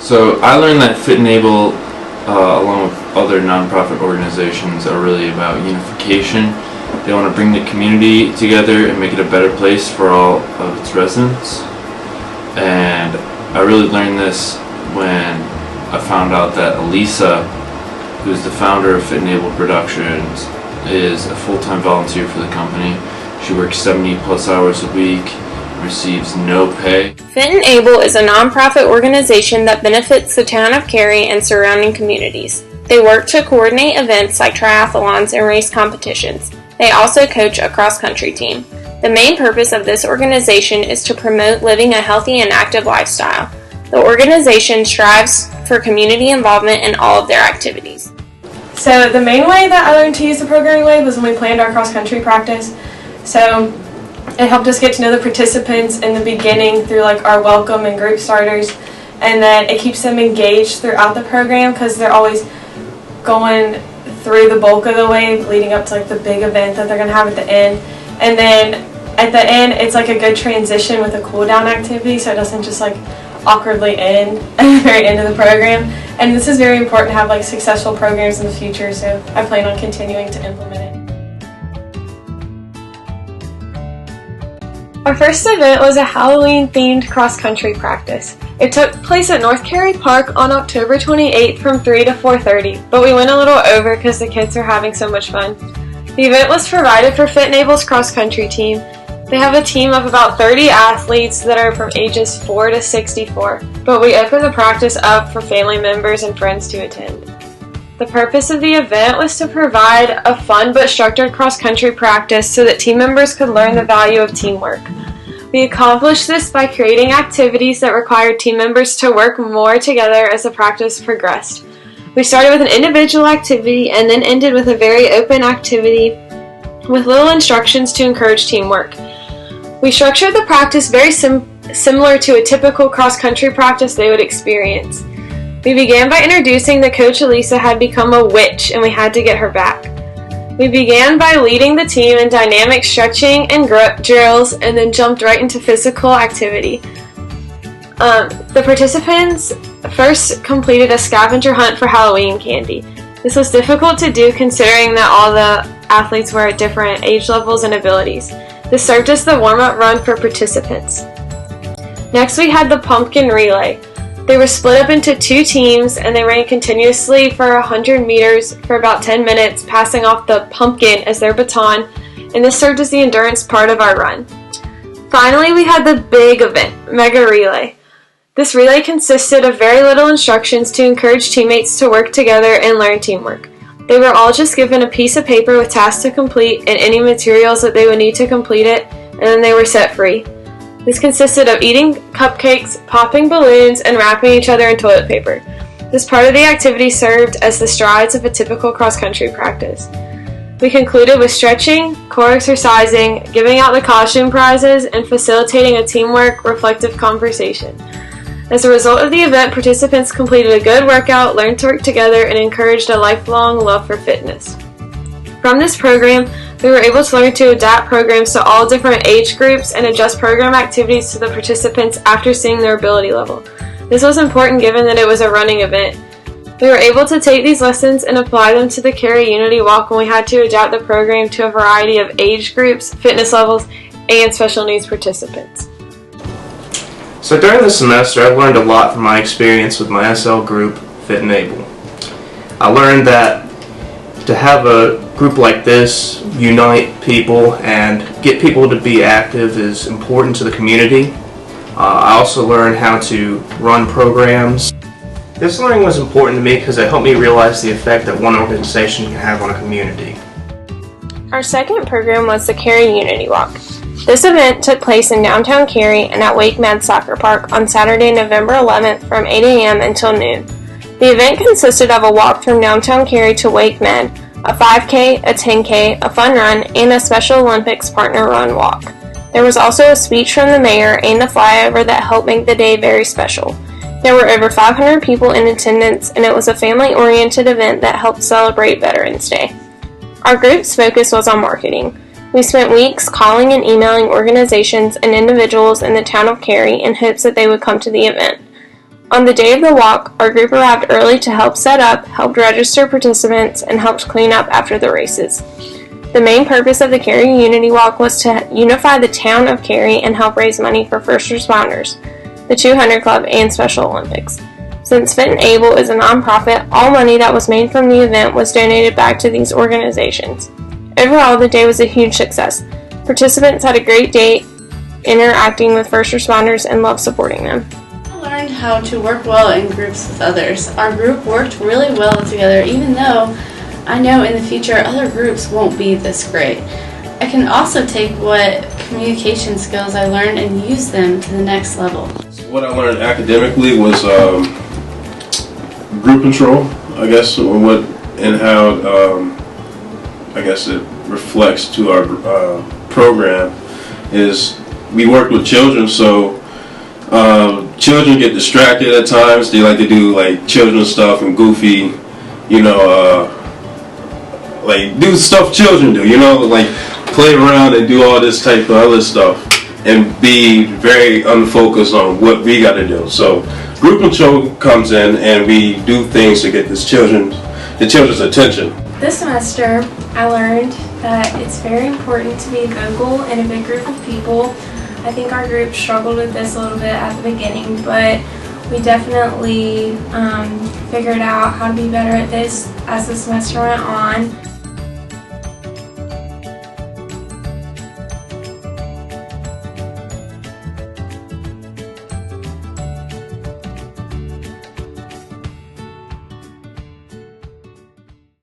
So I learned that Fit and Able, along with other nonprofit organizations, are really about unification. They want to bring the community together and make it a better place for all of its residents. And I really learned this when I found out that Elisa, who's the founder of Fit and Able Productions, is a full-time volunteer for the company. She works 70+ hours a week, receives no pay. Fit and Able is a nonprofit organization that benefits the town of Cary and surrounding communities. They work to coordinate events like triathlons and race competitions. They also coach a cross-country team. The main purpose of this organization is to promote living a healthy and active lifestyle. The organization strives for community involvement in all of their activities. So the main way that I learned to use the programming wave was when we planned our cross-country practice. So it helped us get to know the participants in the beginning through like our welcome and group starters, and then it keeps them engaged throughout the program because they're always going through the bulk of the wave leading up to like the big event that they're going to have at the end. And then at the end it's like a good transition with a cool down activity, so it doesn't just like awkwardly end at the very end of the program. And this is very important to have like successful programs in the future, so I plan on continuing to implement it. Our first event was a Halloween-themed cross-country practice. It took place at North Cary Park on October 28th from 3 to 4:30, but we went a little over because the kids are having so much fun. The event was provided for Fit and Able's cross-country team. They have a team of about 30 athletes that are from ages 4 to 64, but we opened the practice up for family members and friends to attend. The purpose of the event was to provide a fun but structured cross-country practice so that team members could learn the value of teamwork. We accomplished this by creating activities that required team members to work more together as the practice progressed. We started with an individual activity and then ended with a very open activity with little instructions to encourage teamwork. We structured the practice very similar to a typical cross-country practice they would experience. We began by introducing that Coach Elisa had become a witch and we had to get her back. We began by leading the team in dynamic stretching and drills and then jumped right into physical activity. The participants first completed a scavenger hunt for Halloween candy. This was difficult to do considering that all the athletes were at different age levels and abilities. This served as the warm-up run for participants. Next we had the pumpkin relay. They were split up into 2 teams and they ran continuously for 100 meters for about 10 minutes, passing off the pumpkin as their baton, and this served as the endurance part of our run. Finally, we had the big event, Mega Relay. This relay consisted of very little instructions to encourage teammates to work together and learn teamwork. They were all just given a piece of paper with tasks to complete and any materials that they would need to complete it, and then they were set free. This consisted of eating cupcakes, popping balloons, and wrapping each other in toilet paper. This part of the activity served as the strides of a typical cross-country practice. We concluded with stretching, core exercising, giving out the costume prizes, and facilitating a teamwork, reflective conversation. As a result of the event, participants completed a good workout, learned to work together, and encouraged a lifelong love for fitness. From this program, we were able to learn to adapt programs to all different age groups and adjust program activities to the participants after seeing their ability level. This was important given that it was a running event. We were able to take these lessons and apply them to the Cary Unity Walk when we had to adapt the program to a variety of age groups, fitness levels, and special needs participants. So during the semester, I learned a lot from my experience with my SL group, Fit and Able. I learned that to have a group like this unite people and get people to be active is important to the community. I also learned how to run programs. This learning was important to me because it helped me realize the effect that one organization can have on a community. Our second program was the Cary Unity Walk. This event took place in downtown Cary and at Wake Med Soccer Park on Saturday, November 11th from 8 a.m. until noon. The event consisted of a walk from downtown Cary to Wake Med, a 5K, a 10K, a fun run, and a Special Olympics partner run walk. There was also a speech from the mayor and a flyover that helped make the day very special. There were over 500 people in attendance, and it was a family-oriented event that helped celebrate Veterans Day. Our group's focus was on marketing. We spent weeks calling and emailing organizations and individuals in the town of Cary in hopes that they would come to the event. On the day of the walk, our group arrived early to help set up, helped register participants, and helped clean up after the races. The main purpose of the Cary Unity Walk was to unify the town of Cary and help raise money for first responders, the 200 Club, and Special Olympics. Since Fit and Able is a nonprofit, all money that was made from the event was donated back to these organizations. Overall, the day was a huge success. Participants had a great day interacting with first responders and loved supporting them. I learned how to work well in groups with others. Our group worked really well together, even though I know in the future other groups won't be this great. I can also take what communication skills I learned and use them to the next level. What I learned academically was group control, I guess, and how I guess it reflects to our program is we work with children, so children get distracted at times. They like to do like children stuff and goofy, like do stuff children do, like play around and do all this type of other stuff and be very unfocused on what we got to do. So group control comes in and we do things to get the children's attention. This semester, I learned that it's very important to be vocal in a big group of people. I think our group struggled with this a little bit at the beginning, but we definitely figured out how to be better at this as the semester went on.